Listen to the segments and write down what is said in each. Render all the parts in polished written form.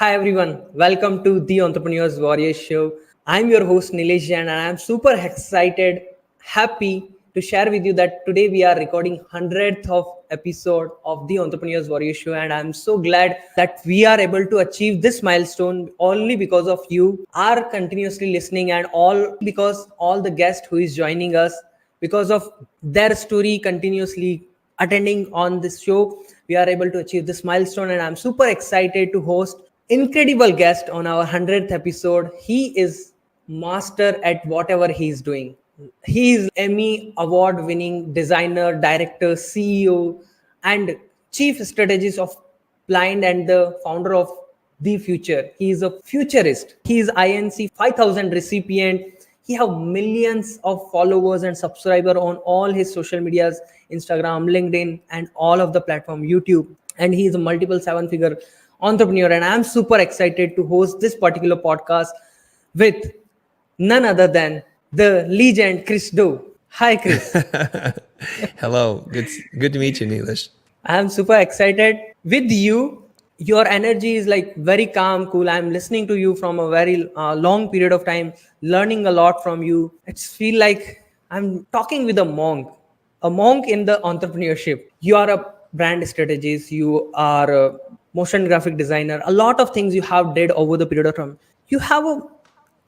Hi everyone, welcome to the Entrepreneurs Warriors Show. I'm your host Nilesh Jain and I'm super excited, happy to share with you that today we are recording 100th of episode of the Entrepreneurs Warriors Show, and I'm so glad that we are able to achieve this milestone only because of you are continuously listening, and all because all the guests who is joining us, because of their story continuously attending on this show, we are able to achieve this milestone. And I'm super excited to host incredible guest on our 100th episode. He is master at whatever he is doing. He is Emmy award winning designer, director, CEO, and chief strategist of Blind and the founder of The Future. He is a futurist. He is INC 5000 recipient. He have millions of followers and subscriber on all his social medias, Instagram, LinkedIn, and all of the platform, YouTube. And he is a multiple seven-figure entrepreneur. And I'm super excited to host this particular podcast with none other than the legend Chris Do. Hi, Chris. Hello. Good to meet you, Neelish. I'm super excited with you. Your energy is like very calm, cool. I'm listening to you from a very long period of time, learning a lot from you. It's feel like I'm talking with a monk in the entrepreneurship. You are a brand strategist. You are a motion graphic designer. A lot of things you have did over the period of time. You have a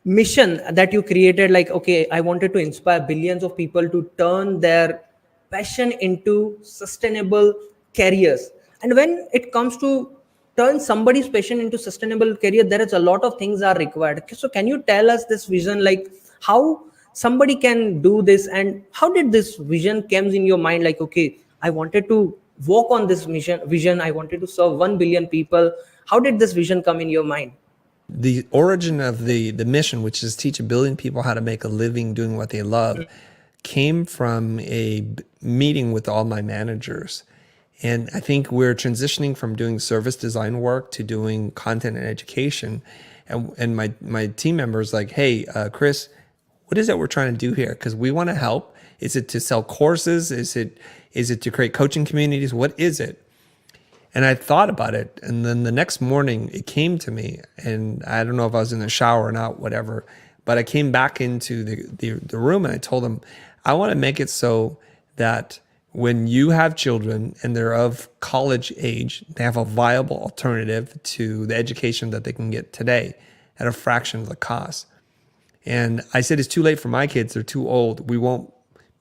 mission that you created, like, okay, I wanted to inspire billions of people to turn their passion into sustainable careers. And when it comes to turn somebody's passion into sustainable career, there is a lot of things are required. So can you tell us this vision, like how somebody can do this, and how did this vision comes in your mind, like, okay, I wanted to work on this vision, I wanted to serve 1 billion people. How did this vision come in your mind? The origin of the mission, which is teach a billion people how to make a living doing what they love, came from a meeting with all my managers. And I think we're transitioning from doing service design work to doing content and education. And my team members like, hey, Chris, what is it we're trying to do here? Because we want to help. Is it to sell courses? Is it to create coaching communities? What is it? And I thought about it. And then the next morning it came to me, and I don't know if I was in the shower or not, whatever, but I came back into the room and I told them, I want to make it so that when you have children and they're of college age, they have a viable alternative to the education that they can get today at a fraction of the cost. And I said, it's too late for my kids. They're too old. We won't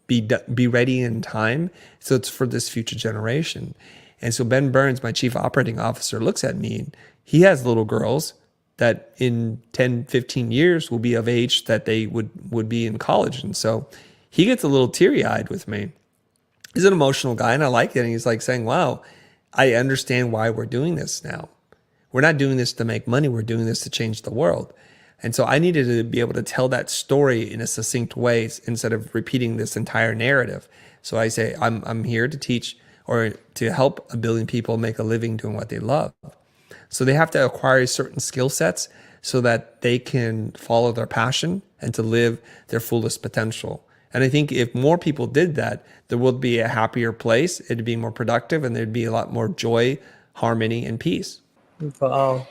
be ready in time. So it's for this future generation. And so Ben Burns, my chief operating officer, looks at me and he has little girls that in 10, 15 years will be of age that they would be in college. And so he gets a little teary-eyed with me. He's an emotional guy and I like it. And he's like saying, wow, I understand why we're doing this now. We're not doing this to make money. We're doing this to change the world. And so I needed to be able to tell that story in a succinct way instead of repeating this entire narrative. So I say, I'm here to teach or to help a billion people make a living doing what they love. So they have to acquire certain skill sets so that they can follow their passion and to live their fullest potential. And I think if more people did that, there would be a happier place, it'd be more productive, and there'd be a lot more joy, harmony, and peace. Wow.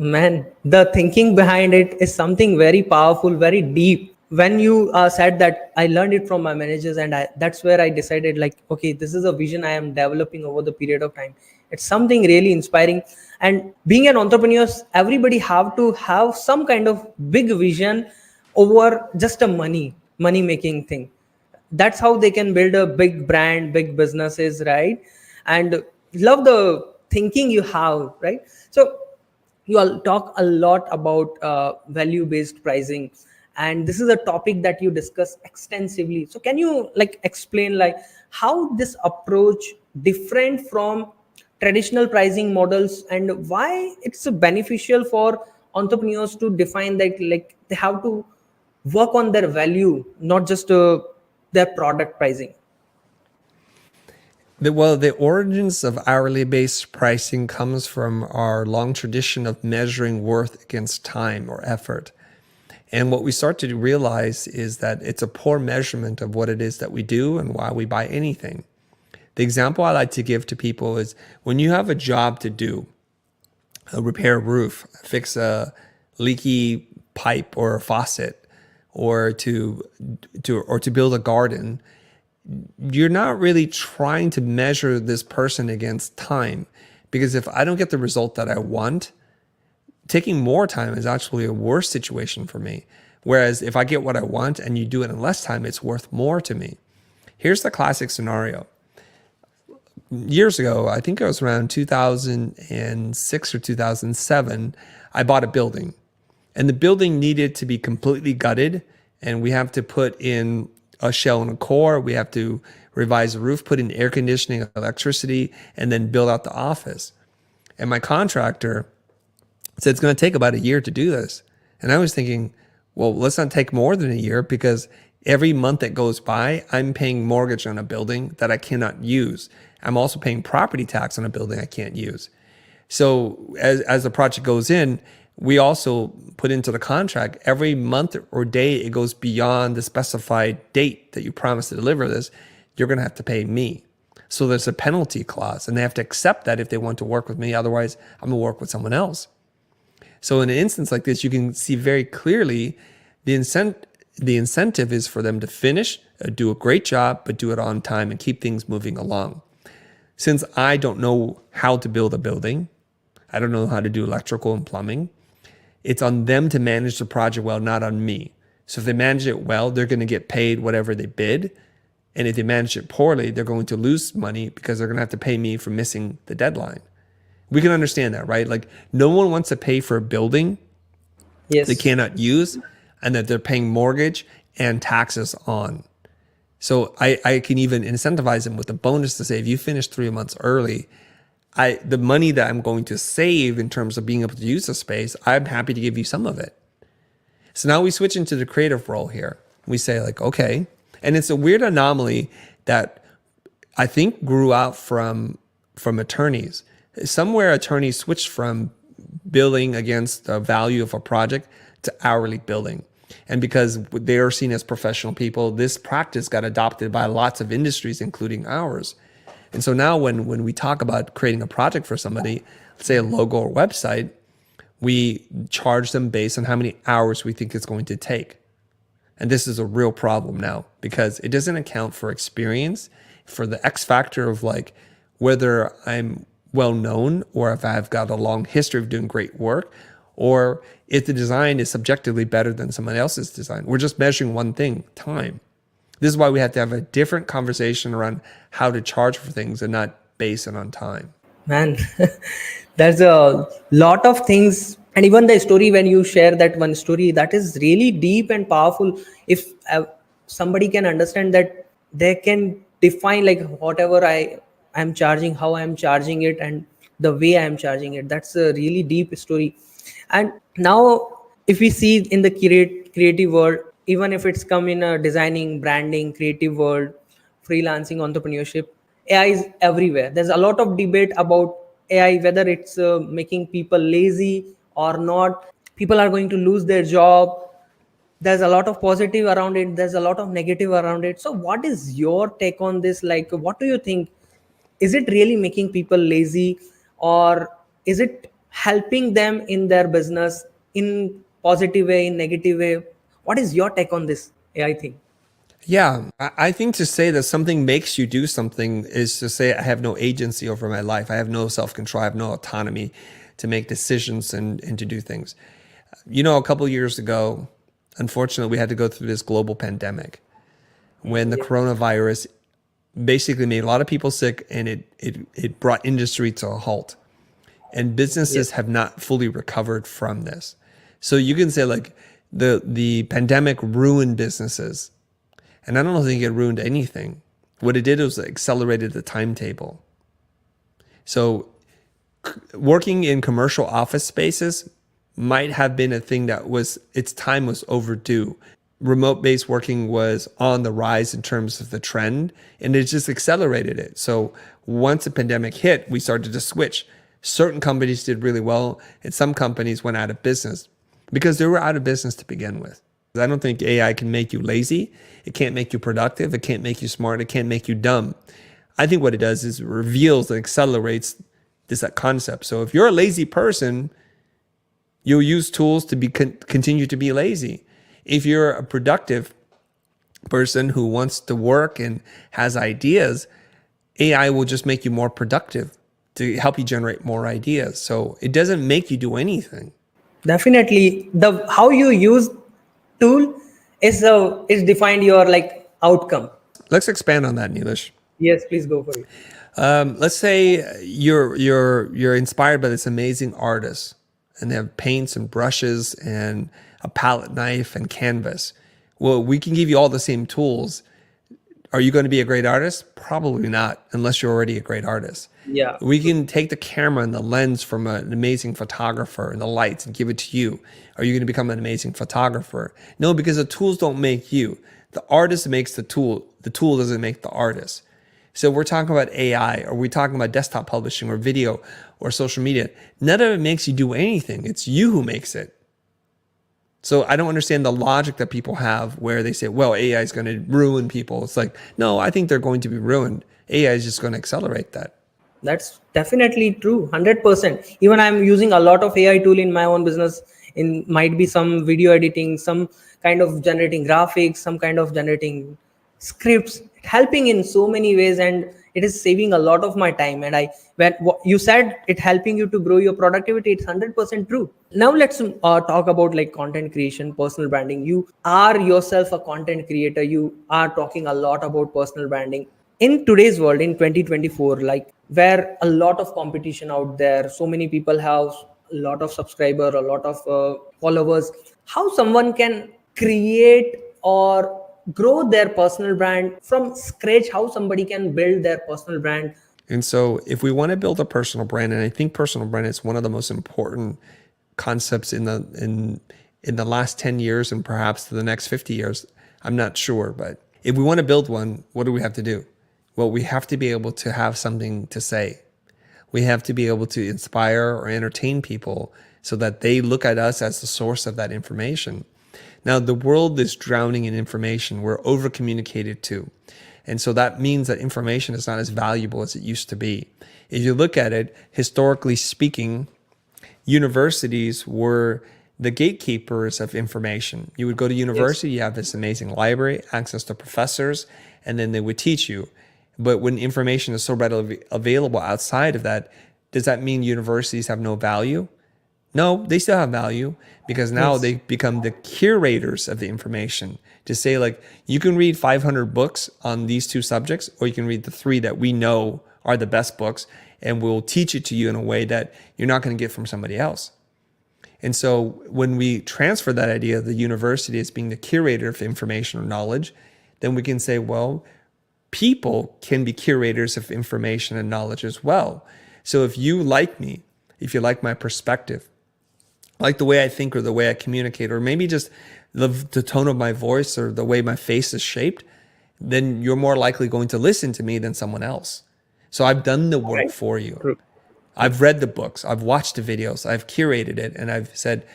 Man, the thinking behind it is something very powerful, very deep. When you said that, I learned it from my managers, and that's where I decided, like, okay, this is a vision I am developing over the period of time. It's something really inspiring. And being an entrepreneur, everybody have to have some kind of big vision over just a money making thing. That's how they can build a big brand, big businesses, right? And love the thinking you have, right? So you all talk a lot about value based pricing, and this is a topic that you discuss extensively. So can you like explain like how this approach different from traditional pricing models, and why it's beneficial for entrepreneurs to define that, like they have to work on their value, not just their product pricing? The origins of hourly based pricing comes from our long tradition of measuring worth against time or effort. And what we start to realize is that it's a poor measurement of what it is that we do and why we buy anything. The example I like to give to people is when you have a job to do, repair a roof, fix a leaky pipe or a faucet, or to build a garden, you're not really trying to measure this person against time. Because if I don't get the result that I want, taking more time is actually a worse situation for me. Whereas if I get what I want and you do it in less time, it's worth more to me. Here's the classic scenario. Years ago, I think it was around 2006 or 2007, I bought a building. And the building needed to be completely gutted. And we have to put in a shell and a core. We have to revise the roof, put in air conditioning, electricity, and then build out the office. And my contractor said it's going to take about a year to do this. And I was thinking, well, let's not take more than a year, because every month that goes by, I'm paying mortgage on a building that I cannot use. I'm also paying property tax on a building I can't use. So as the project goes in, we also put into the contract, every month or day it goes beyond the specified date that you promised to deliver this, you're going to have to pay me. So there's a penalty clause, and they have to accept that if they want to work with me. Otherwise, I'm going to work with someone else. So in an instance like this, you can see very clearly the incentive is for them to finish, do a great job, but do it on time and keep things moving along. Since I don't know how to build a building, I don't know how to do electrical and plumbing, it's on them to manage the project well, not on me. So if they manage it well, they're going to get paid whatever they bid. And if they manage it poorly, they're going to lose money because they're going to have to pay me for missing the deadline. We can understand that, right? Like, no one wants to pay for a building they cannot use and that they're paying mortgage and taxes on. So I can even incentivize them with a bonus to say, if you finish 3 months early, the money that I'm going to save in terms of being able to use the space, I'm happy to give you some of it. So now we switch into the creative role here. We say like, okay, and it's a weird anomaly that I think grew out from attorneys. Somewhere attorneys switched from billing against the value of a project to hourly billing. And because they are seen as professional people, this practice got adopted by lots of industries, including ours. And so now when we talk about creating a project for somebody, let's say a logo or website, we charge them based on how many hours we think it's going to take. And this is a real problem now because it doesn't account for experience, for the X factor of like whether I'm well known or if I've got a long history of doing great work, or if the design is subjectively better than someone else's design. We're just measuring one thing, time. This is why we have to have a different conversation around how to charge for things and not base it on time. Man, there's a lot of things. And even the story, when you share that one story, that is really deep and powerful. If somebody can understand that, they can define like whatever I'm charging, how I'm charging it, and the way I'm charging it. That's a really deep story. And now if we see in the creative world, even if it's come in a designing, branding, creative world, freelancing, entrepreneurship, AI is everywhere. There's a lot of debate about AI, whether it's making people lazy or not. People are going to lose their job. There's a lot of positive around it. There's a lot of negative around it. So what is your take on this? Like, what do you think? Is it really making people lazy, or is it helping them in their business in positive way, in negative way? What is your take on this AI thing? Yeah, I think to say that something makes you do something is to say I have no agency over my life. I have no self-control. I have no autonomy to make decisions and to do things. You know, a couple of years ago, unfortunately, we had to go through this global pandemic when the coronavirus basically made a lot of people sick, and it brought industry to a halt. And businesses have not fully recovered from this. So you can say like the pandemic ruined businesses. And I don't think it ruined anything. What it did was accelerated the timetable. So working in commercial office spaces might have been a thing that its time was overdue. Remote-based working was on the rise in terms of the trend, and it just accelerated it. So once the pandemic hit, we started to switch. Certain companies did really well, and some companies went out of business because they were out of business to begin with. I don't think AI can make you lazy. It can't make you productive. It can't make you smart. It can't make you dumb. I think what it does is it reveals and accelerates this that concept. So if you're a lazy person, you'll use tools to continue to be lazy. If you're a productive person who wants to work and has ideas, AI will just make you more productive to help you generate more ideas. So it doesn't make you do anything. Definitely, the how you use tool is defined your like outcome. Let's expand on that, Neelish. Yes, please go for it. Let's say you're inspired by this amazing artist, and they have paints and brushes and a palette knife and canvas. Well, we can give you all the same tools. Are you going to be a great artist? Probably not, unless you're already a great artist. Yeah. We can take the camera and the lens from an amazing photographer and the lights and give it to you. Are you going to become an amazing photographer? No, because the tools don't make you. The artist makes the tool. The tool doesn't make the artist. So we're talking about AI, or we're talking about desktop publishing or video or social media. None of it makes you do anything. It's you who makes it. So I don't understand the logic that people have where they say, well, AI is going to ruin people. It's like, no, I think they're going to be ruined. AI is just going to accelerate that. That's definitely true, 100%. Even I'm using a lot of AI tool in my own business. In might be some video editing, some kind of generating graphics, some kind of generating scripts, helping in so many ways, and it is saving a lot of my time. And when you said it helping you to grow your productivity, it's 100% true. Now let's talk about like content creation, personal branding. You are yourself a content creator. You are talking a lot about personal branding in today's world in 2024, like where a lot of competition out there, so many people have a lot of subscriber, a lot of followers. How someone can create or grow their personal brand from scratch? How somebody can build their personal brand? And so if we want to build a personal brand, and I think personal brand is one of the most important concepts in the last 10 years and perhaps the next 50 years, I'm not sure, but if we want to build one, what do we have to do? Well, we have to be able to have something to say. We have to be able to inspire or entertain people so that they look at us as the source of that information. Now, the world is drowning in information. We're over communicated to. And so that means that information is not as valuable as it used to be. If you look at it, historically speaking, universities were the gatekeepers of information. You would go to university, you have this amazing library, access to professors, and then they would teach you. But when information is so readily available outside of that, does that mean universities have no value? No, they still have value, because now they become the curators of the information to say, like, you can read 500 books on these two subjects, or you can read the 3 that we know are the best books, and we'll teach it to you in a way that you're not going to get from somebody else. And so when we transfer that idea of the university as being the curator of information or knowledge, then we can say, well, people can be curators of information and knowledge as well. So if you like me, if you like my perspective, like the way I think or the way I communicate, or maybe just the tone of my voice or the way my face is shaped, then you're more likely going to listen to me than someone else. So I've done the work for you. True. I've read the books, I've watched the videos, I've curated it, and I've said,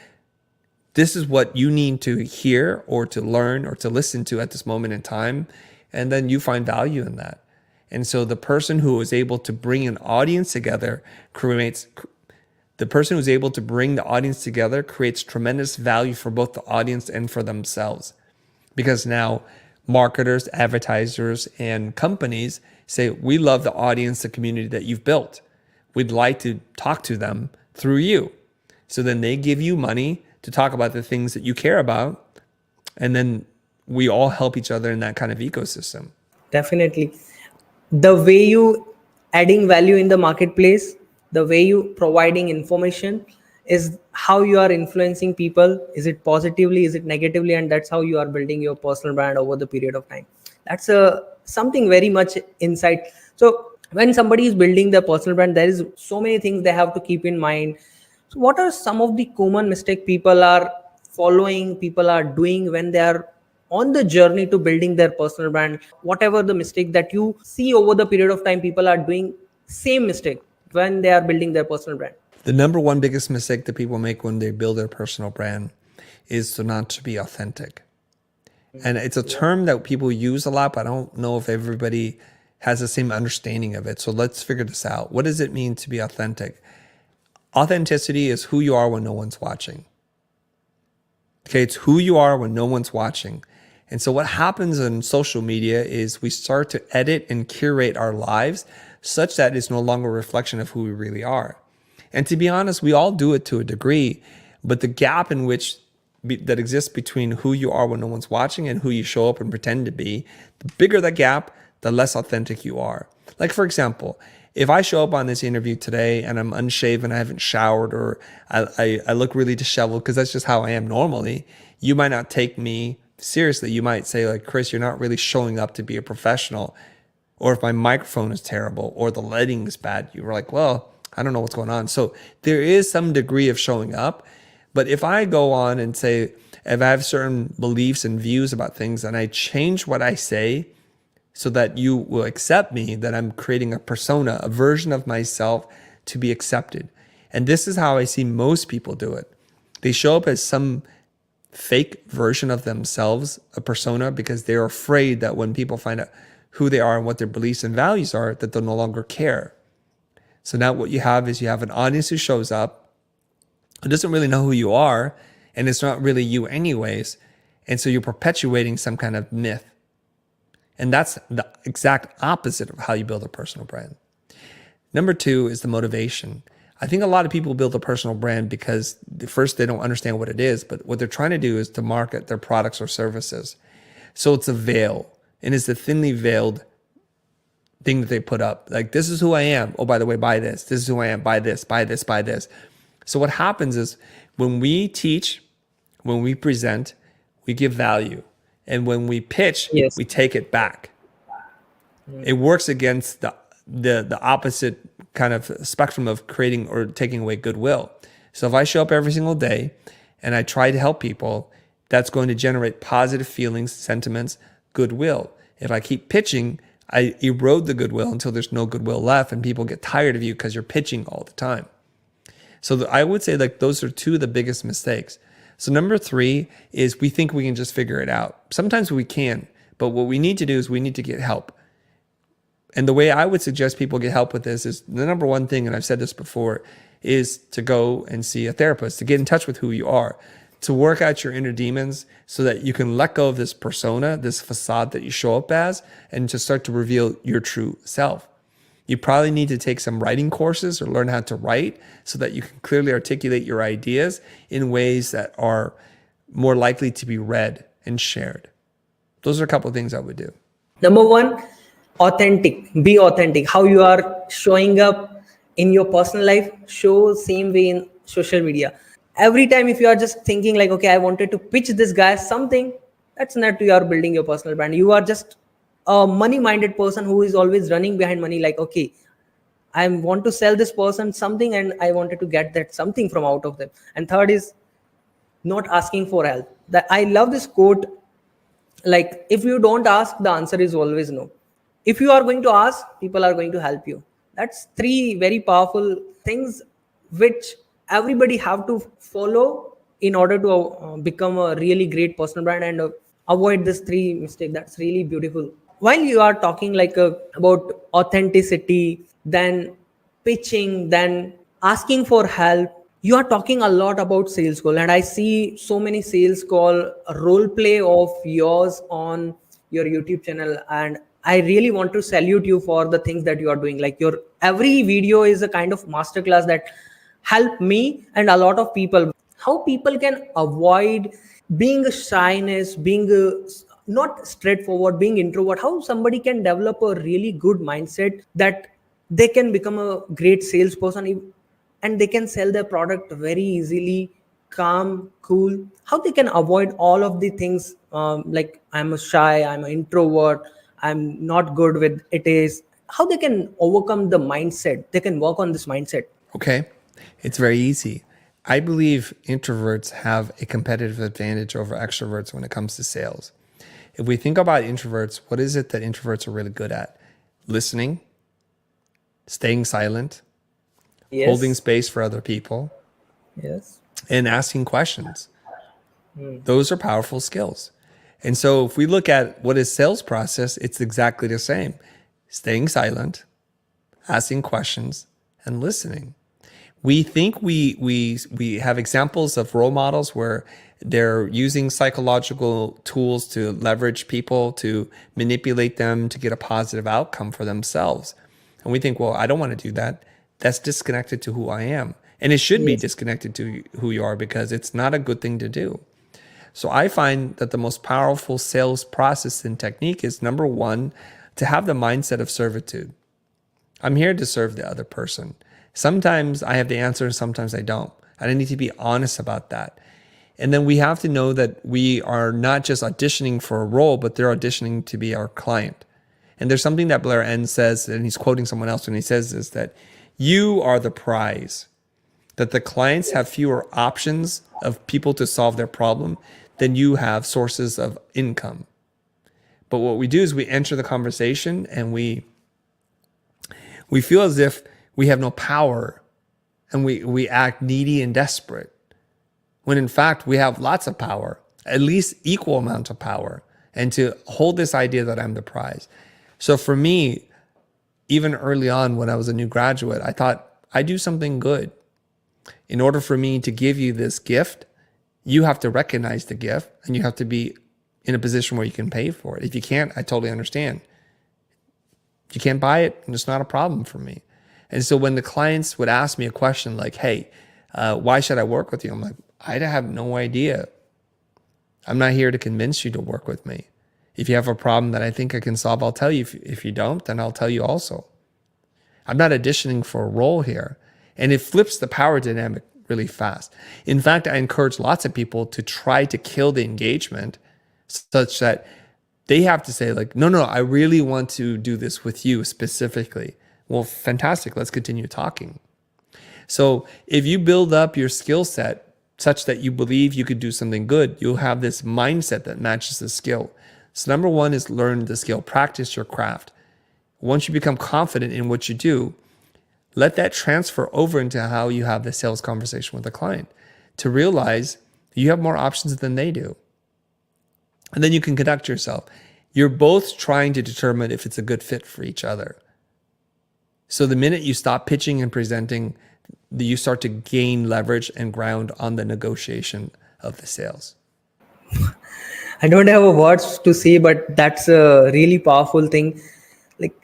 this is what you need to hear or to learn or to listen to at this moment in time. And then you find value in that. And so the person who is able to bring an audience together creates tremendous value for both the audience and for themselves. Because now marketers, advertisers, and companies say, we love the audience, the community that you've built. We'd like to talk to them through you. So then they give you money to talk about the things that you care about. And then we all help each other in that kind of ecosystem. Definitely. The way you adding value in the marketplace, the way you providing information is how you are influencing people. Is it positively, is it negatively? And that's how you are building your personal brand over the period of time. That's something very much insight. So when somebody is building their personal brand, there is so many things they have to keep in mind. So what are some of the common mistake people are following, people are doing when they are on the journey to building their personal brand? Whatever the mistake that you see over the period of time, people are doing same mistake when they are building their personal brand. The number one biggest mistake that people make when they build their personal brand is to not to be authentic. And it's a term that people use a lot, but I don't know if everybody has the same understanding of it. So let's figure this out. What does it mean to be authentic? Authenticity is who you are when no one's watching. Okay, it's who you are when no one's watching. And so what happens in social media is we start to edit and curate our lives such that it's no longer a reflection of who we really are. And to be honest, we all do it to a degree, but the gap in which that exists between who you are when no one's watching and who you show up and pretend to be, the bigger the gap, the less authentic you are. Like, for example, if I show up on this interview today and I'm unshaven, I haven't showered, or I look really disheveled because that's just how I am normally, you might not take me seriously. You might say, like, Chris, you're not really showing up to be a professional. Or if my microphone is terrible or the lighting is bad, you were like, well, I don't know what's going on. So there is some degree of showing up. But if I go on and say, if I have certain beliefs and views about things and I change what I say so that you will accept me, that I'm creating a persona, a version of myself to be accepted. And this is how I see most people do it. They show up as some fake version of themselves, a persona, because they're afraid that when people find out who they are and what their beliefs and values are, that they'll no longer care. So now what you have is you have an audience who shows up, who doesn't really know who you are, and it's not really you anyways. And so you're perpetuating some kind of myth. And that's the exact opposite of how you build a personal brand. Number 2 is the motivation. I think a lot of people build a personal brand because first they don't understand what it is, but what they're trying to do is to market their products or services. So it's a veil, and it's a thinly veiled thing that they put up. Like, this is who I am. Oh, by the way, buy this. This is who I am. Buy this, buy this, buy this. So what happens is when we teach, when we present, we give value. And when we pitch, Yes. we take it back. It works against the opposite kind of spectrum of creating or taking away goodwill. So if I show up every single day and I try to help people, that's going to generate positive feelings, sentiments, goodwill. If I keep pitching, I erode the goodwill until there's no goodwill left and people get tired of you because you're pitching all the time. So I would say, like, those are 2 of the biggest mistakes. So number 3 is we think we can just figure it out. Sometimes we can, but what we need to do is we need to get help. And the way I would suggest people get help with this is the number 1 thing, and I've said this before, is to go and see a therapist, to get in touch with who you are, to work out your inner demons so that you can let go of this persona, this facade that you show up as, and to start to reveal your true self. You probably need to take some writing courses or learn how to write so that you can clearly articulate your ideas in ways that are more likely to be read and shared. Those are a couple of things I would do. Number 1, authentic. Be authentic. How you are showing up in your personal life, show same way in social media. Every time if you are just thinking like, okay, I wanted to pitch this guy something, that's not you are building your personal brand. You are just a money-minded person who is always running behind money. Like, okay, I want to sell this person something and I wanted to get that something from out of them. And third is not asking for help. That I love this quote. Like, if you don't ask, the answer is always no. If you are going to ask, people are going to help you. That's 3 very powerful things which everybody have to follow in order to become a really great personal brand and avoid this 3 mistake. That's really beautiful. While you are talking like about authenticity, then pitching, then asking for help, you are talking a lot about sales call, and I see so many sales call role play of yours on your YouTube channel, and I really want to salute you for the things that you are doing. Like, your every video is a kind of masterclass that help me and a lot of people. How people can avoid being a shyness, being not straightforward, being introvert. How somebody can develop a really good mindset that they can become a great salesperson and they can sell their product very easily, calm, cool. How they can avoid all of the things, like I'm a shy, I'm an introvert, I'm not good with it is. How they can overcome the mindset? They can work on this mindset. Okay. It's very easy. I believe introverts have a competitive advantage over extroverts when it comes to sales. If we think about introverts, what is it that introverts are really good at? Listening, staying silent, Yes. holding space for other people, Yes. and asking questions. Those are powerful skills. And so if we look at what is sales process, it's exactly the same. staying silent, asking questions, and listening. We think we have examples of role models where they're using psychological tools to leverage people, to manipulate them to get a positive outcome for themselves. And we think, well, I don't want to do that. That's disconnected to who I am. And it should be Yes. disconnected to who you are, because it's not a good thing to do. So I find that the most powerful sales process and technique is, number one, to have the mindset of servitude. I'm here to serve the other person. Sometimes I have the answer, sometimes I don't. And I need to be honest about that. And then we have to know that we are not just auditioning for a role, but they're auditioning to be our client. And there's something that Blair Enns says, and he's quoting someone else when he says this, that you are the prize, that the clients have fewer options of people to solve their problem than you have sources of income. But what we do is we enter the conversation and we feel as if we have no power, and we act needy and desperate, when in fact we have lots of power, at least equal amount of power, and to hold this idea that I'm the prize. So for me, even early on when I was a new graduate, I thought, I do something good. In order for me to give you this gift, you have to recognize the gift, and you have to be in a position where you can pay for it. If you can't, I totally understand. If you can't buy it, it's not a problem for me. And so when the clients would ask me a question like, hey, why should I work with you? I'm like, I have no idea. I'm not here to convince you to work with me. If you have a problem that I think I can solve, I'll tell you. If you don't, then I'll tell you also. I'm not auditioning for a role here. And it flips the power dynamic really fast. In fact, I encourage lots of people to try to kill the engagement such that they have to say like, no, I really want to do this with you specifically. Well, fantastic. Let's continue talking. So if you build up your skill set such that you believe you could do something good, you'll have this mindset that matches the skill. So number one is learn the skill, practice your craft. Once you become confident in what you do, let that transfer over into how you have the sales conversation with the client, to realize you have more options than they do. And then you can conduct yourself. You're both trying to determine if it's a good fit for each other. So the minute you stop pitching and presenting, you start to gain leverage and ground on the negotiation of the sales. I don't have a words to say, but that's a really powerful thing. Like,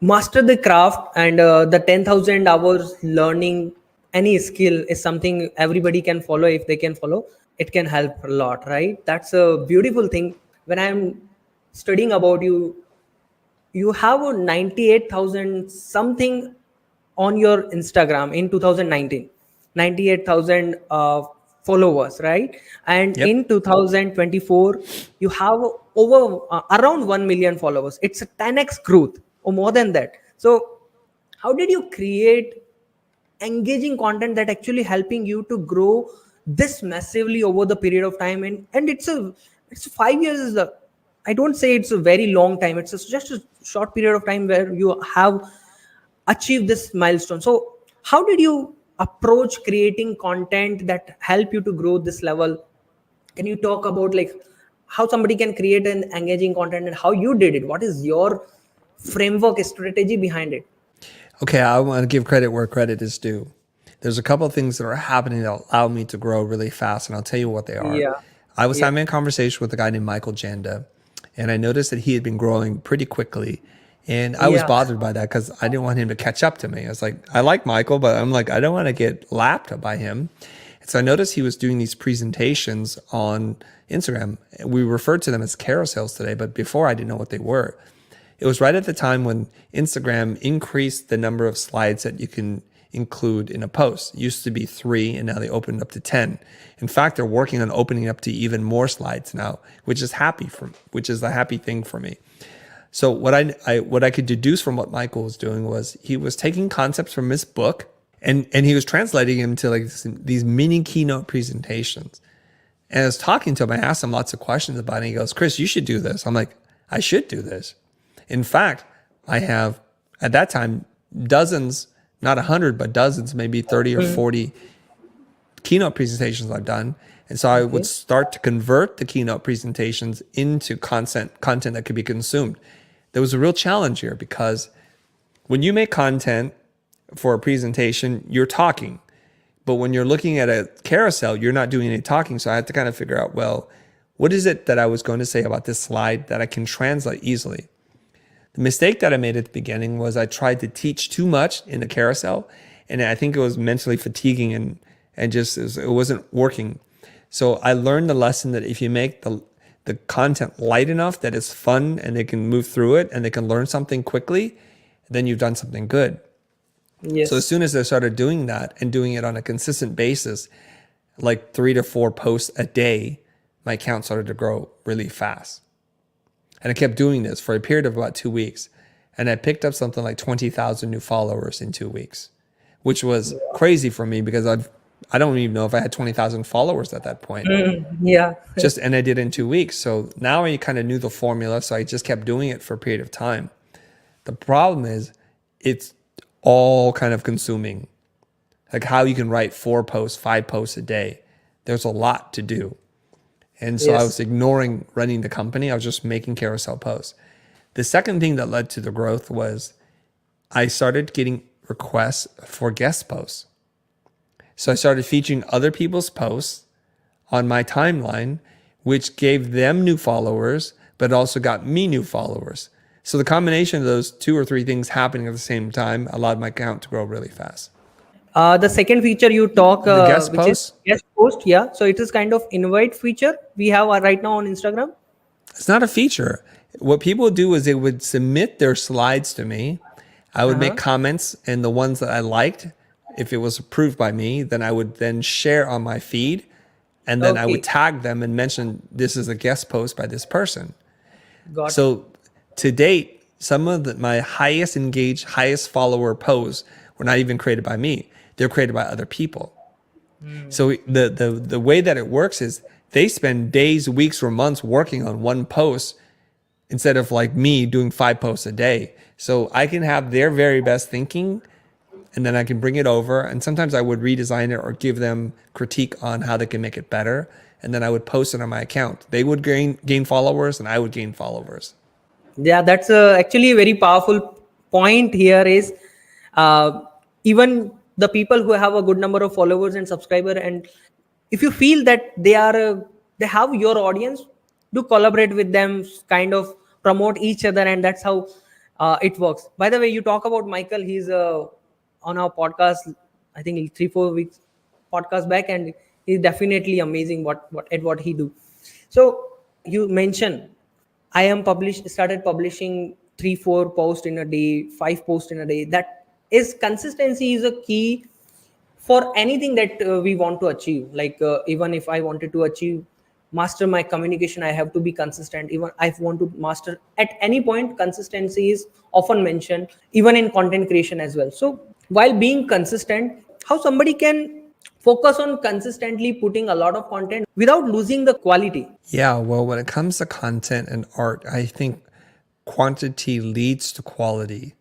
master the craft, and the 10,000 hours learning any skill is something everybody can follow. If they can follow, it can help a lot, right? That's a beautiful thing. When I'm studying about you, you have a 98,000 something on your Instagram in 2019, 98,000 followers, right? And Yep. in 2024, you have over around 1 million followers. It's a 10x growth or more than that. So how did you create engaging content that actually helping you to grow this massively over the period of time? And it's 5 years is the, I don't say it's a very long time. It's just a short period of time where you have achieved this milestone. So how did you approach creating content that help you to grow this level? Can you talk about like how somebody can create an engaging content and how you did it? What is your framework strategy behind it? Okay, I want to give credit where credit is due. There's a couple of things that are happening that allow me to grow really fast, and I'll tell you what they are. Yeah. I was having a conversation with a guy named Michael Janda, and I noticed that he had been growing pretty quickly. And I was Yeah. bothered by that because I didn't want him to catch up to me. I was like, I like Michael, but I'm like, I don't want to get lapped by him. And so I noticed he was doing these presentations on Instagram. We referred to them as carousels today, but before I didn't know what they were. It was right at the time when Instagram increased the number of slides that you can include in a post. It used to be 3, and now they opened up to 10. In fact, they're working on opening up to even more slides now, which is a happy thing for me. So what I could deduce from what Michael was doing was he was taking concepts from his book and he was translating them to like these mini keynote presentations. And I was talking to him, I asked him lots of questions about it. And he goes, Chris, you should do this. I'm like, I should do this. In fact, I have at that time dozens, not 100, but dozens, maybe 30 or 40 keynote presentations I've done. And so I would start to convert the keynote presentations into content that could be consumed. there was a real challenge here because when you make content for a presentation, you're talking. But when you're looking at a carousel, you're not doing any talking. So I had to kind of figure out, well, what is it that I was going to say about this slide that I can translate easily? The mistake that I made at the beginning was I tried to teach too much in the carousel, and I think it was mentally fatiguing and just it wasn't working. So I learned the lesson that if you make the content light enough that it's fun and they can move through it and they can learn something quickly, then you've done something good. Yes. So as soon as I started doing that and doing it on a consistent basis, like 3 to 4 posts a day, my account started to grow really fast. And I kept doing this for a period of about 2 weeks. And I picked up something like 20,000 new followers in 2 weeks, which was crazy for me because I don't even know if I had 20,000 followers at that point. Yeah. And I did it in 2 weeks. So now I kind of knew the formula. So I just kept doing it for a period of time. The problem is it's all kind of consuming. Like how you can write 4 posts, 5 posts a day. There's a lot to do. And so I was ignoring running the company. I was just making carousel posts. The second thing that led to the growth was I started getting requests for guest posts. So I started featuring other people's posts on my timeline, which gave them new followers, but also got me new followers. So the combination of those 2 or 3 things happening at the same time allowed my account to grow really fast. The second feature you talk, The guest which post? is guest post. Yeah. So it is kind of invite feature we have right now on Instagram. It's not a feature. What people do is they would submit their slides to me. I would make comments, and the ones that I liked, if it was approved by me, then I would then share on my feed, and then I would tag them and mention this is a guest post by this person. Got it. So to date, some of my highest engaged, highest follower posts were not even created by me. They're created by other people. So the way that it works is they spend days, weeks, or months working on one post instead of like me doing 5 posts a day. So I can have their very best thinking, and then I can bring it over. And sometimes I would redesign it or give them critique on how they can make it better. And then I would post it on my account. They would gain followers, and I would gain followers. Yeah, that's actually a very powerful point here is even the people who have a good number of followers and subscriber, and if you feel that they have your audience, do collaborate with them, kind of promote each other, and that's how it works. By the way, you talk about Michael. He's on our podcast, I think 3-4 weeks podcast back, and he's definitely amazing what he do. So you mentioned I am started publishing 3-4 posts in a day, 5 posts in a day. That is consistency is a key for anything that we want to achieve. Like even if I wanted to master my communication, I have to be consistent. Even I want to master at any point, consistency is often mentioned, even in content creation as well. So while being consistent, how somebody can focus on consistently putting a lot of content without losing the quality? Yeah, well, when it comes to content and art, I think quantity leads to quality.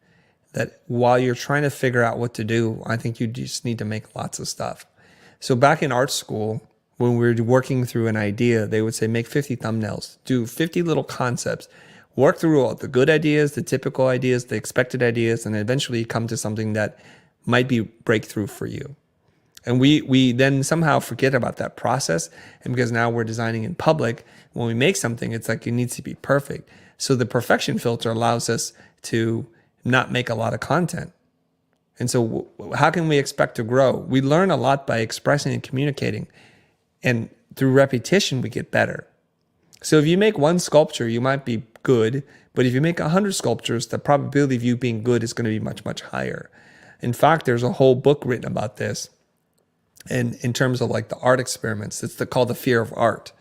That while you're trying to figure out what to do, I think you just need to make lots of stuff. So back in art school, when we were working through an idea, they would say, make 50 thumbnails, do 50 little concepts, work through all the good ideas, the typical ideas, the expected ideas, and eventually come to something that might be breakthrough for you. And we then somehow forget about that process. And because now we're designing in public, when we make something, it's like it needs to be perfect. So the perfection filter allows us to not make a lot of content. And so how can we expect to grow? We learn a lot by expressing and communicating. And through repetition, we get better. So if you make 1 sculpture, you might be good. But if you make 100 sculptures, the probability of you being good is going to be much, much higher. In fact, there's a whole book written about this. And in terms of like the art experiments, it's called The Fear of Art.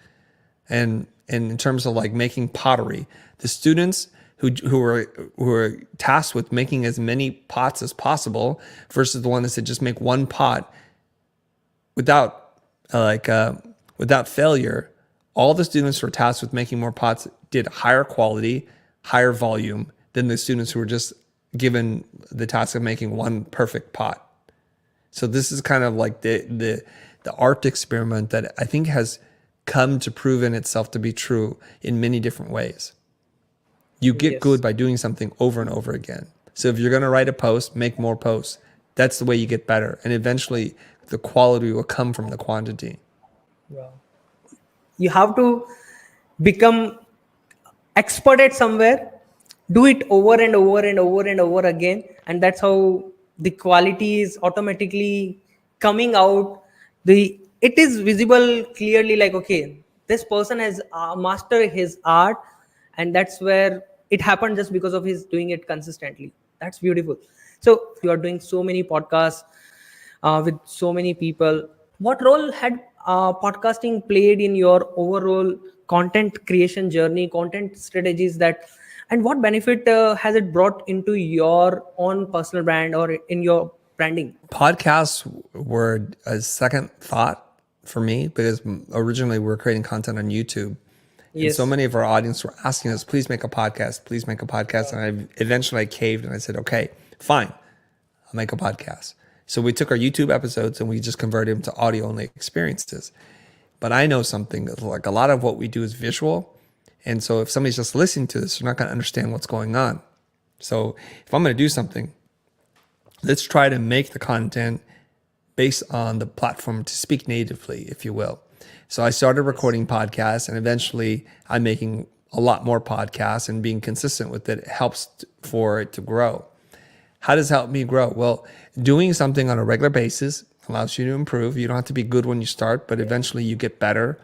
And in terms of like making pottery, the students who are tasked with making as many pots as possible versus the one that said just make 1 pot without failure, all the students who were tasked with making more pots did higher quality, higher volume than the students who were just given the task of making 1 perfect pot. So this is kind of like the art experiment that I think has come to proven itself to be true in many different ways. You get Yes. good by doing something over and over again. So if you're going to write a post, make more posts. That's the way you get better. And eventually the quality will come from the quantity. Wow. You have to become expert at somewhere, do it over and over and over and over again, and that's how the quality is automatically coming out. The it is visible clearly, like, okay, this person has mastered his art, and that's where it happened just because of his doing it consistently. That's beautiful. So you are doing so many podcasts with so many people. What role had podcasting played in your overall content creation journey, content strategies, that, and what benefit has it brought into your own personal brand or in your branding? Podcasts were a second thought for me because originally we were creating content on YouTube. And so Yes. many of our audience were asking us, please make a podcast, please make a podcast. And I caved and I said, okay, fine, I'll make a podcast. So we took our YouTube episodes and we just converted them to audio only experiences. But I know something, like a lot of what we do is visual. And so if somebody's just listening to this, they're not going to understand what's going on. So if I'm going to do something, let's try to make the content based on the platform to speak natively, if you will. So I started recording podcasts, and eventually I'm making a lot more podcasts, and being consistent with it helps for it to grow. How does it help me grow? Well, doing something on a regular basis allows you to improve. You don't have to be good when you start, but eventually you get better.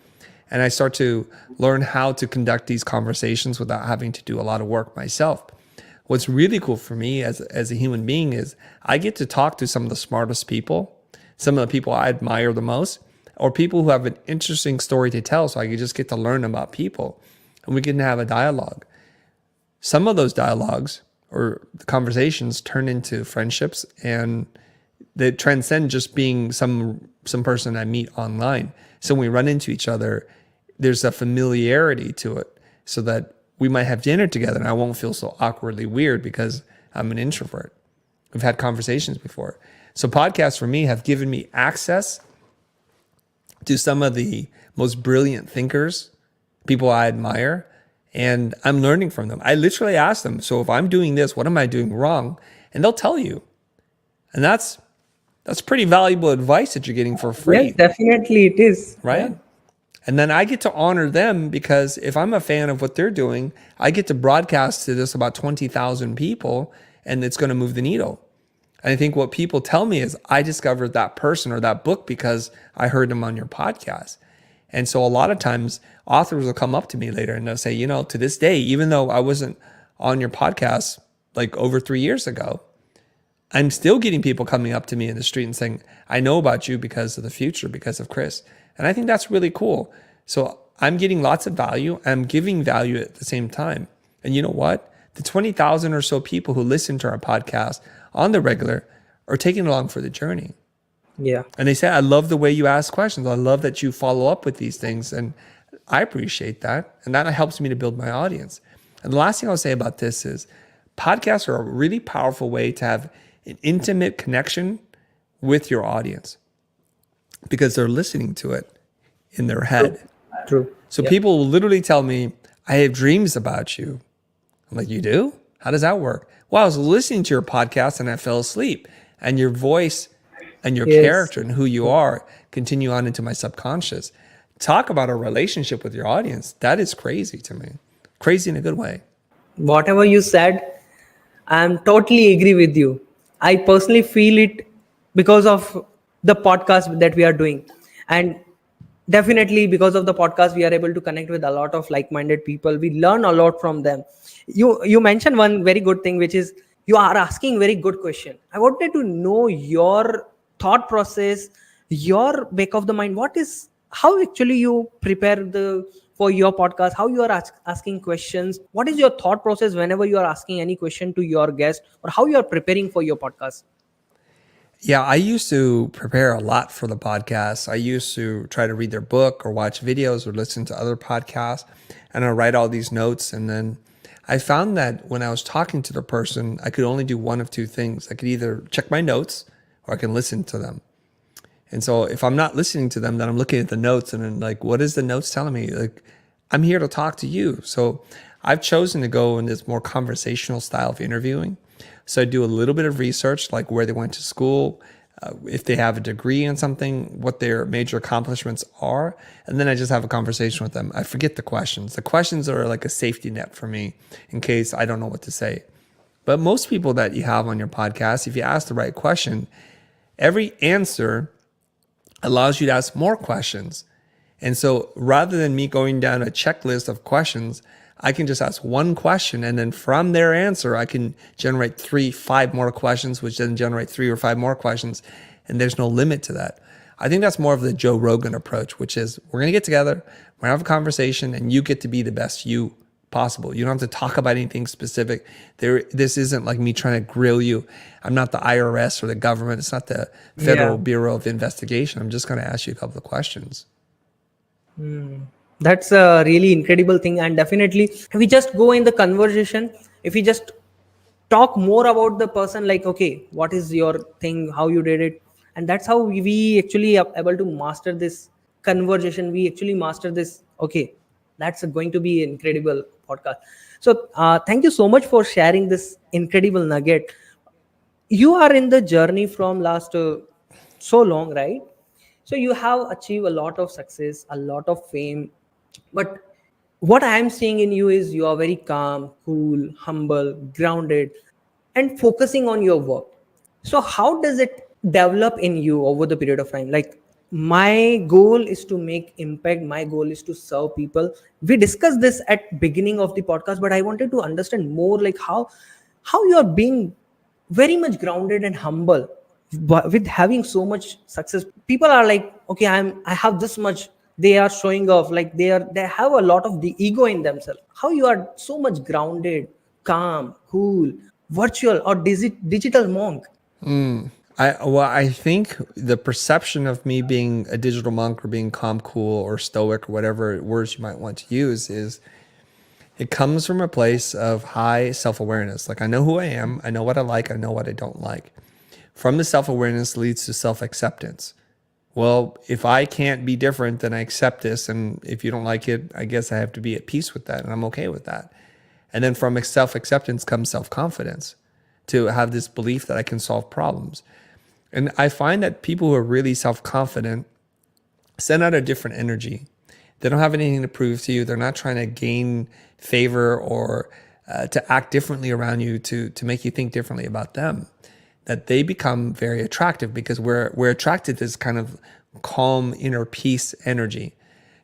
And I start to learn how to conduct these conversations without having to do a lot of work myself. What's really cool for me as a human being is I get to talk to some of the smartest people, some of the people I admire the most, or people who have an interesting story to tell. So I can just get to learn about people and we can have a dialogue. Some of those dialogues or the conversations turn into friendships, and they transcend just being some person I meet online. So when we run into each other, there's a familiarity to it, so that we might have dinner together and I won't feel so awkwardly weird because I'm an introvert. We've had conversations before. So podcasts for me have given me access to some of the most brilliant thinkers, people I admire, and I'm learning from them. I literally ask them, so if I'm doing this, what am I doing wrong? And they'll tell you. And that's pretty valuable advice that you're getting for free. Yes, definitely it is. Right? Yeah. And then I get to honor them because if I'm a fan of what they're doing, I get to broadcast to this about 20,000 people, and it's going to move the needle. And I think what people tell me is I discovered that person or that book because I heard them on your podcast. And so a lot of times authors will come up to me later and they'll say, to this day, even though I wasn't on your podcast like over 3 years ago, I'm still getting people coming up to me in the street and saying, I know about you because of the future, because of Chris. And I think that's really cool. So I'm getting lots of value. I'm giving value at the same time. And you know what? The 20,000 or so people who listen to our podcast on the regular are taking along for the journey. Yeah. And they say, I love the way you ask questions. I love that you follow up with these things. And I appreciate that. And that helps me to build my audience. And the last thing I'll say about this is podcasts are a really powerful way to have an intimate connection with your audience because they're listening to it in their head. True. So Yeah. people will literally tell me, I have dreams about you. I'm like, you do? How does that work? Well, I was listening to your podcast and I fell asleep. And your voice and your Yes. character and who you are continue on into my subconscious. Talk about a relationship with your audience. That is crazy to me. Crazy in a good way. Whatever you said, I'm totally agree with you. I personally feel it because of the podcast that we are doing. And definitely because of the podcast, we are able to connect with a lot of like-minded people. We learn a lot from them. You mentioned one very good thing, which is you are asking very good question. I wanted to know your thought process, your back of the mind. How actually you prepare for your podcast, how you are asking questions, what is your thought process whenever you are asking any question to your guest, or how you are preparing for your podcast? Yeah, I used to prepare a lot for the podcast. I used to try to read their book or watch videos or listen to other podcasts, and I write all these notes. And then I found that when I was talking to the person, I could only do one of two things. I could either check my notes or I can listen to them. And so if I'm not listening to them, then I'm looking at the notes and then like, what is the notes telling me? Like, I'm here to talk to you. So I've chosen to go in this more conversational style of interviewing. So I do a little bit of research, like where they went to school, if they have a degree in something, what their major accomplishments are. And then I just have a conversation with them. I forget the questions. The questions are like a safety net for me in case I don't know what to say. But most people that you have on your podcast, if you ask the right question, every answer allows you to ask more questions. And so rather than me going down a checklist of questions, I can just ask one question, and then from their answer, I can generate 3, 5 more questions, which then generate 3 or 5 more questions. And there's no limit to that. I think that's more of the Joe Rogan approach, which is we're going to get together, we're going to have a conversation, and you get to be the best you possible. You don't have to talk about anything specific. This isn't like me trying to grill you. I'm not the IRS or the government. It's not the Federal Bureau of Investigation. I'm just going to ask you a couple of questions. That's a really incredible thing. And definitely, if we just go in the conversation, if we just talk more about the person, like, okay, what is your thing, how you did it. And that's how we actually are able to master this conversation. We actually master this. Okay, that's going to be an incredible podcast. So thank you so much for sharing this incredible nugget. You are in the journey from last so long, right? So you have achieved a lot of success, a lot of fame, but what I am seeing in you is you are very calm, cool, humble, grounded, and focusing on your work. So how does it develop in you over the period of time? Like, my goal is to make impact, my goal is to serve people. We discussed this at beginning of the podcast, but I wanted to understand more, like how you are being very much grounded and humble with having so much success. People are like, okay, I have this much. They are showing off, like they have a lot of the ego in themselves. How you are so much grounded, calm, cool, virtual or digital monk? I think the perception of me being a digital monk or being calm, cool, or stoic, or whatever words you might want to use, is it comes from a place of high self-awareness. Like, I know who I am, I know what I like, I know what I don't like. From the self-awareness leads to self-acceptance. Well, if I can't be different, then I accept this. And if you don't like it, I guess I have to be at peace with that. And I'm okay with that. And then from self-acceptance comes self-confidence, to have this belief that I can solve problems. And I find that people who are really self-confident send out a different energy. They don't have anything to prove to you. They're not trying to gain favor or to act differently around you to make you think differently about them. That they become very attractive because we're attracted to this kind of calm inner peace energy.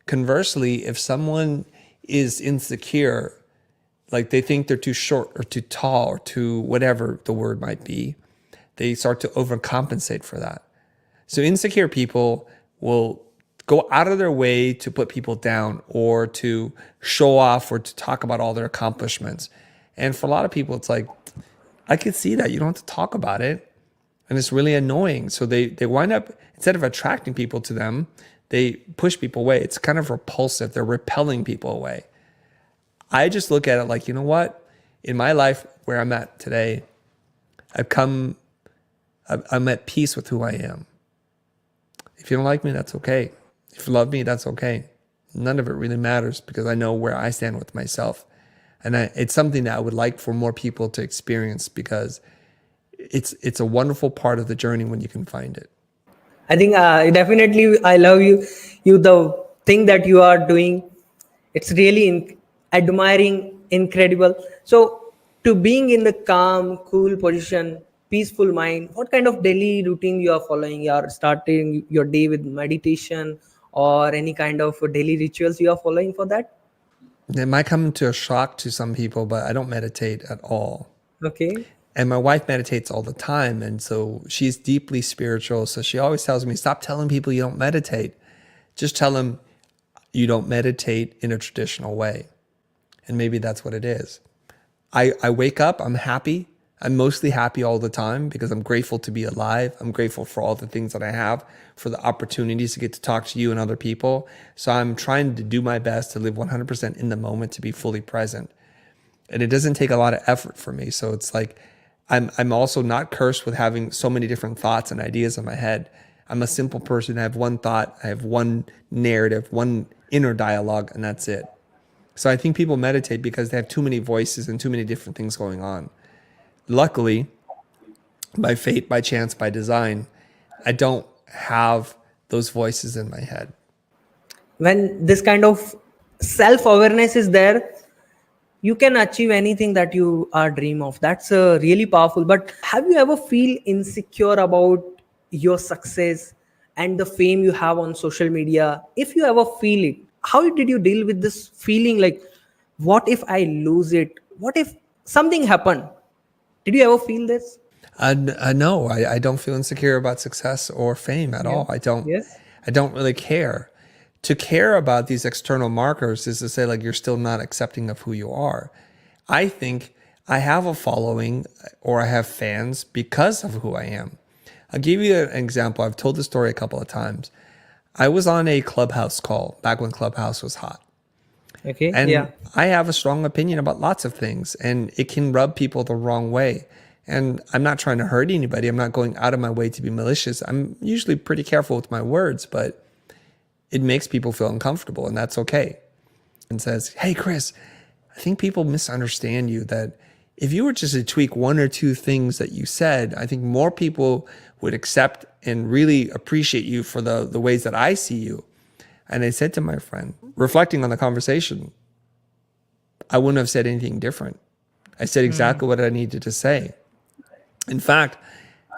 Conversely, if someone is insecure, like they think they're too short or too tall or too whatever the word might be, they start to overcompensate for that. So insecure people will go out of their way to put people down or to show off or to talk about all their accomplishments. And for a lot of people, it's like, I could see that. You don't have to talk about it. And it's really annoying. So they wind up, instead of attracting people to them, they push people away. It's kind of repulsive. They're repelling people away. I just look at it like, you know what? In my life, where I'm at today, I'm at peace with who I am. If you don't like me, that's okay. If you love me, that's okay. None of it really matters because I know where I stand with myself. And it's something that I would like for more people to experience because it's a wonderful part of the journey when you can find it. I think definitely I love you. The thing that you are doing, it's really admiring, incredible. So to being in the calm, cool position, peaceful mind, what kind of daily routine you are following? You are starting your day with meditation or any kind of daily rituals you are following for that? It might come to a shock to some people, but I don't meditate at all. Okay. And my wife meditates all the time. And so she's deeply spiritual. So she always tells me, stop telling people you don't meditate. Just tell them you don't meditate in a traditional way. And maybe that's what it is. I wake up, I'm happy. I'm mostly happy all the time because I'm grateful to be alive. I'm grateful for all the things that I have, for the opportunities to get to talk to you and other people. So I'm trying to do my best to live 100% in the moment, to be fully present. And it doesn't take a lot of effort for me. So it's like, I'm also not cursed with having so many different thoughts and ideas in my head. I'm a simple person. I have one thought, I have one narrative, one inner dialogue, and that's it. So I think people meditate because they have too many voices and too many different things going on. Luckily, by fate, by chance, by design, I don't have those voices in my head. When this kind of self-awareness is there, you can achieve anything that you are dream of. That's really powerful. But have you ever feel insecure about your success and the fame you have on social media? If you ever feel it, how did you deal with this feeling, like what if I lose it, what if something happened? Did you ever feel this? No, I don't feel insecure about success or fame at Yeah. all. I don't. Yes. I don't really care. To care about these external markers is to say like you're still not accepting of who you are. I think I have a following or I have fans because of who I am. I'll give you an example. I've told this story a couple of times. I was on a Clubhouse call back when Clubhouse was hot. Okay. And Yeah. I have a strong opinion about lots of things, and it can rub people the wrong way. And I'm not trying to hurt anybody. I'm not going out of my way to be malicious. I'm usually pretty careful with my words, but it makes people feel uncomfortable, and that's okay. And says, hey, Chris, I think people misunderstand you, that if you were just to tweak one or two things that you said, I think more people would accept and really appreciate you for the ways that I see you. And I said to my friend, reflecting on the conversation, I wouldn't have said anything different. I said exactly what I needed to say. In fact,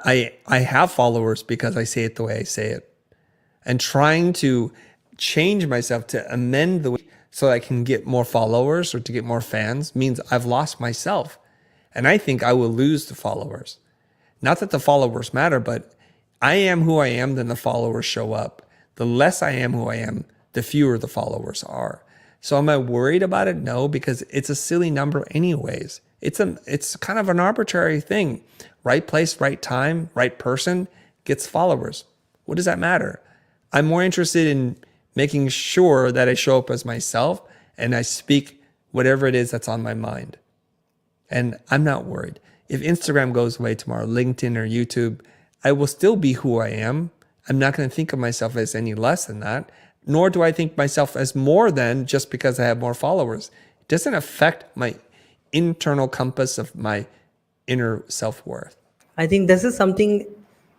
I have followers because I say it the way I say it. And trying to change myself to amend the way so I can get more followers or to get more fans means I've lost myself. And I think I will lose the followers. Not that the followers matter, but I am who I am, then the followers show up. The less I am who I am, the fewer the followers are. So am I worried about it? No, because it's a silly number anyways. It's kind of an arbitrary thing. Right place, right time, right person gets followers. What does that matter? I'm more interested in making sure that I show up as myself and I speak whatever it is that's on my mind. And I'm not worried. If Instagram goes away tomorrow, LinkedIn or YouTube, I will still be who I am. I'm not going to think of myself as any less than that, nor do I think myself as more than just because I have more followers. It doesn't affect my internal compass of my inner self-worth. I think this is something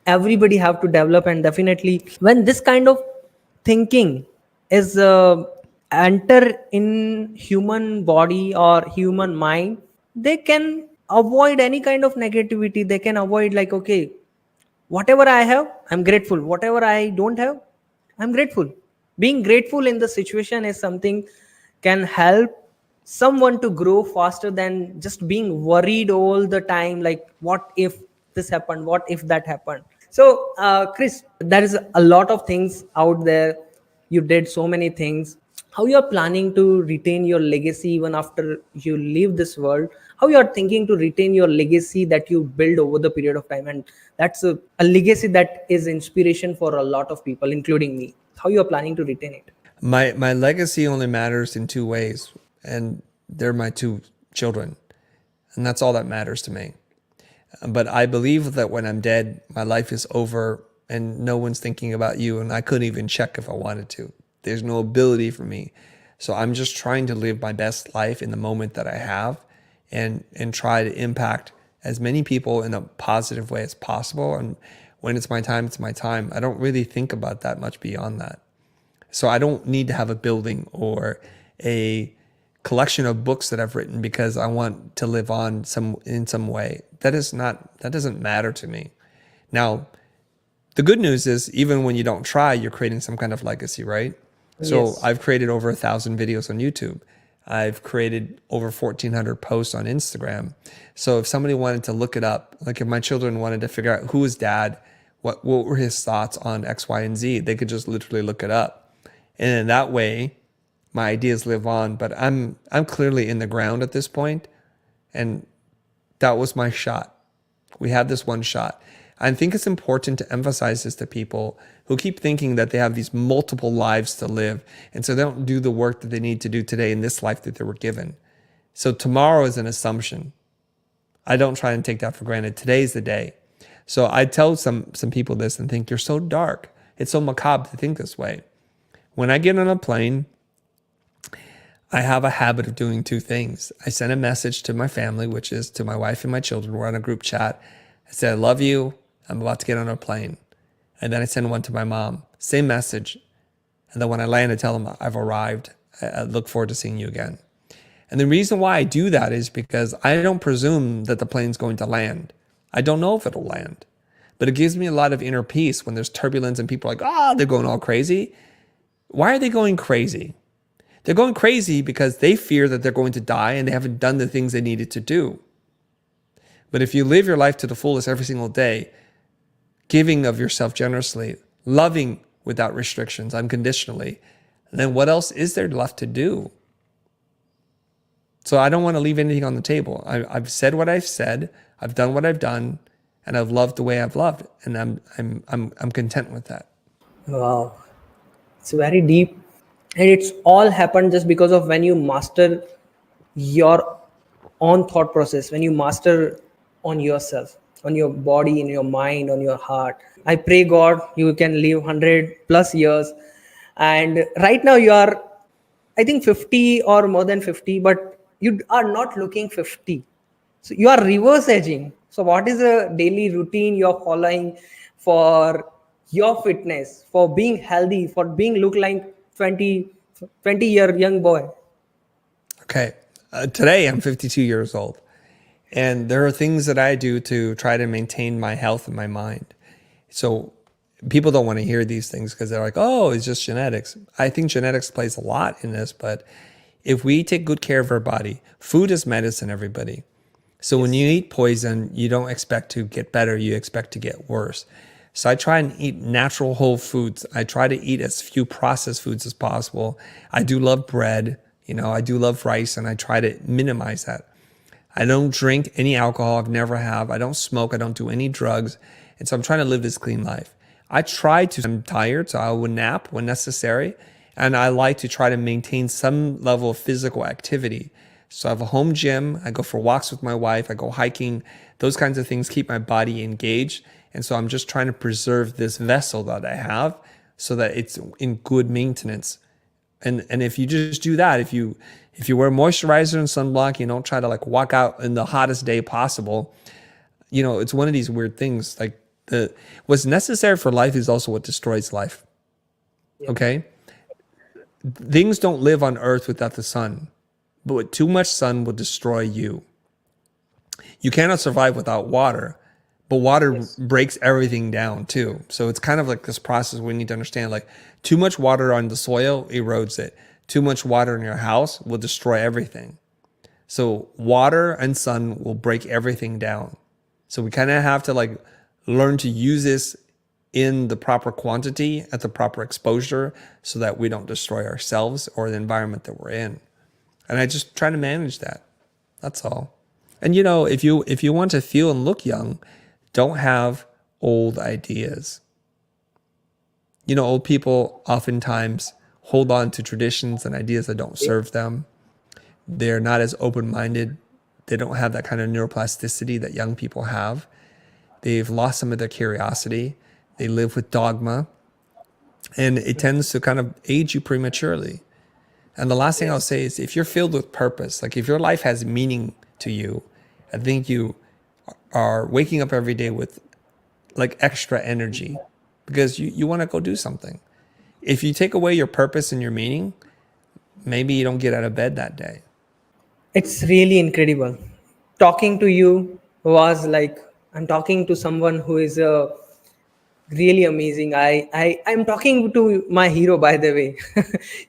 everybody have to develop, and definitely when this kind of thinking is enter in human body or human mind, they can avoid any kind of negativity. They can avoid, like, okay, whatever I have, I'm grateful. Whatever I don't have, I'm grateful. Being grateful in the situation is something can help someone to grow faster than just being worried all the time, like what if this happened, what if that happened. So Chris, there is a lot of things out there. You did so many things. How you are planning to retain your legacy even after you leave this world? How you are thinking to retain your legacy that you build over the period of time? And that's a legacy that is inspiration for a lot of people, including me. How you are planning to retain it? My legacy only matters in two ways, and they're my two children, and that's all that matters to me. But I believe that when I'm dead, my life is over and no one's thinking about you, and I couldn't even check if I wanted to. There's no ability for me. So I'm just trying to live my best life in the moment that I have and try to impact as many people in a positive way as possible. And when it's my time, it's my time. I don't really think about that much beyond that. So I don't need to have a building or a collection of books that I've written because I want to live on in some way. That doesn't matter to me. Now, the good news is even when you don't try, you're creating some kind of legacy, right? So Yes. I've created over 1,000 videos on YouTube. I've created over 1,400 posts on Instagram. So if somebody wanted to look it up, like if my children wanted to figure out who is dad, what were his thoughts on X, Y, and Z, they could just literally look it up. And in that way, my ideas live on. But I'm clearly in the ground at this point, and that was my shot. We had this one shot. I think it's important to emphasize this to people who keep thinking that they have these multiple lives to live, and so they don't do the work that they need to do today in this life that they were given. So tomorrow is an assumption. I don't try and take that for granted. Today's the day. So I tell some people this and think, you're so dark. It's so macabre to think this way. When I get on a plane, I have a habit of doing two things. I send a message to my family, which is to my wife and my children. We're on a group chat. I say, I love you. I'm about to get on a plane. And then I send one to my mom. Same message. And then when I land, I tell them I've arrived. I look forward to seeing you again. And the reason why I do that is because I don't presume that the plane's going to land. I don't know if it'll land. But it gives me a lot of inner peace when there's turbulence and people are like, they're going all crazy. Why are they going crazy? They're going crazy because they fear that they're going to die and they haven't done the things they needed to do. But if you live your life to the fullest every single day, giving of yourself generously, loving without restrictions, unconditionally, then what else is there left to do? So I don't want to leave anything on the table. I've said what I've said, I've done what I've done, and I've loved the way I've loved, and I'm content with that. Wow, it's very deep, and it's all happened just because of when you master your own thought process, when you master on yourself, on your body, in your mind, on your heart. I pray God you can live 100+ years, and right now you are, I think, 50 or more than 50, but you are not looking 50. So you are reverse edging. So what is a daily routine you're following for your fitness, for being healthy, for being look like 20-year young boy? Okay. Today I'm 52 years old. And there are things that I do to try to maintain my health and my mind. So people don't want to hear these things because they're like, oh, it's just genetics. I think genetics plays a lot in this, but if we take good care of our body, food is medicine, everybody. So when you eat poison, you don't expect to get better, you expect to get worse. So I try and eat natural whole foods. I try to eat as few processed foods as possible. I do love bread, I do love rice, and I try to minimize that. I don't drink any alcohol, I've never have. I don't smoke, I don't do any drugs. And so I'm trying to live this clean life. I'm tired, so I will nap when necessary. And I like to try to maintain some level of physical activity. So I have a home gym, I go for walks with my wife, I go hiking, those kinds of things keep my body engaged. And so I'm just trying to preserve this vessel that I have so that it's in good maintenance. And if you just do that, if you wear moisturizer and sunblock, you don't try to like walk out in the hottest day possible, it's one of these weird things. Like what's necessary for life is also what destroys life. Okay? Things don't live on earth without the sun, but too much sun will destroy you. You cannot survive without water, but water breaks everything down too. So it's kind of like this process we need to understand, like too much water on the soil erodes it. Too much water in your house will destroy everything. So water and sun will break everything down. So we kind of have to like learn to use this in the proper quantity at the proper exposure so that we don't destroy ourselves or the environment that we're in. And I just try to manage that. That's all. And if you want to feel and look young, don't have old ideas. Old people oftentimes hold on to traditions and ideas that don't serve them. They're not as open-minded. They don't have that kind of neuroplasticity that young people have. They've lost some of their curiosity. They live with dogma. And it tends to kind of age you prematurely. And the last thing I'll say is if you're filled with purpose, like if your life has meaning to you, I think you are waking up every day with like extra energy because you want to go do something. If you take away your purpose and your meaning, maybe you don't get out of bed that day. It's really incredible. Talking to you was like I'm talking to someone who is really amazing. I'm talking to my hero, by the way.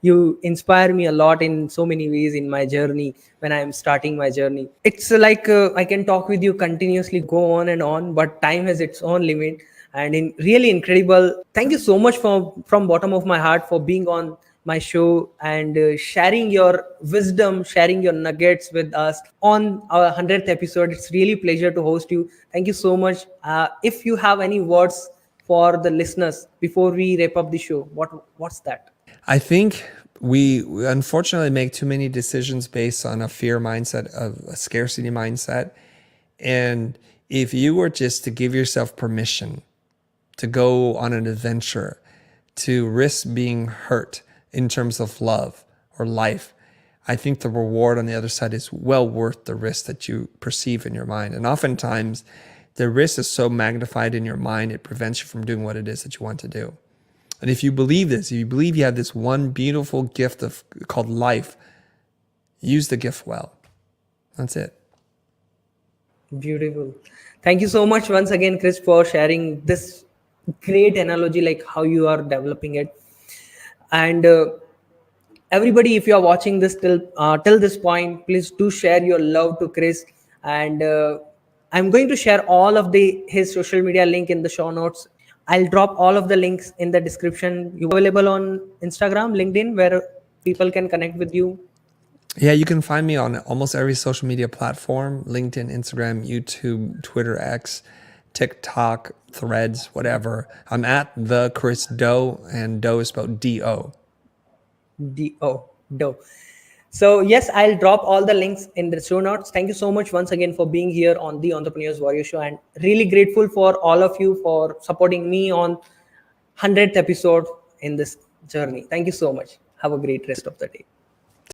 You inspire me a lot in so many ways in my journey when I'm starting my journey. It's like I can talk with you continuously, go on and on, but time has its own limit. And really incredible. Thank you so much from bottom of my heart for being on my show and sharing your wisdom, sharing your nuggets with us on our 100th episode. It's really a pleasure to host you. Thank you so much. If you have any words for the listeners before we wrap up the show, what's that? I think we unfortunately make too many decisions based on a fear mindset, a scarcity mindset. And if you were just to give yourself permission to go on an adventure, to risk being hurt in terms of love or life, I think the reward on the other side is well worth the risk that you perceive in your mind. And oftentimes, the risk is so magnified in your mind, it prevents you from doing what it is that you want to do. And if you believe this, if you believe you have this one beautiful gift called life, use the gift well. That's it. Beautiful. Thank you so much once again, Chris, for sharing this great analogy, like how you are developing it. And everybody, if you are watching this till this point, please do share your love to Chris. And I'm going to share all of his social media link in the show notes. I'll drop all of the links in the description. You available on Instagram, LinkedIn, where people can connect with you? Yeah, you can find me on almost every social media platform: LinkedIn, Instagram, YouTube, Twitter, X, TikTok, Threads, whatever. I'm at the Chris Do, and Do is spelled D-O. Do. So yes, I'll drop all the links in the show notes. Thank you so much once again for being here on the Entrepreneurs Warrior Show, and really grateful for all of you for supporting me on 100th episode in this journey. Thank you so much. Have a great rest of the day.